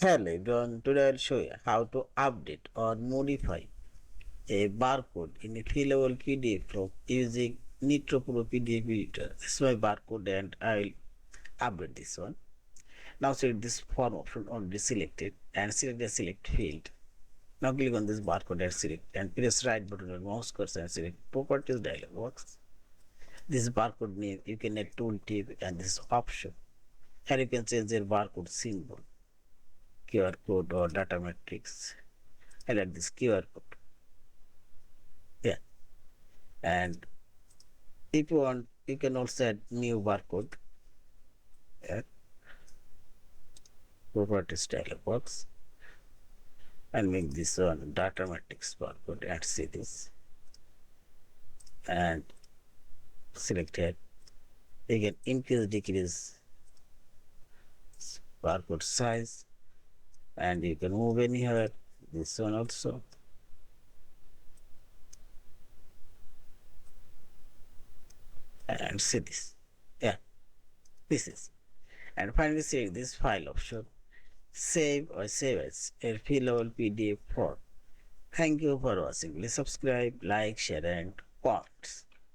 Hello everyone, today I'll show you how to update or modify a barcode in a fillable PDF from using Nitro Pro PDF Editor. This is my barcode and I'll update this one. Now select this form option already selected and select the select field. Now click on this barcode and select and press right button on mouse cursor and select properties dialog box. This barcode name you can add tooltip and this option and you can change their barcode symbol, QR code or data matrix. I like this QR code. Yeah, and if you want, you can also add new barcode. Yeah, properties dialog box and make this one data matrix barcode and see this and select it. You can increase, decrease barcode size, and you can move anywhere. This one also. And see this. Yeah, this is. And finally select this file option. Save or save as a fillable PDF form. Thank you for watching. Please subscribe, like, share, and comment.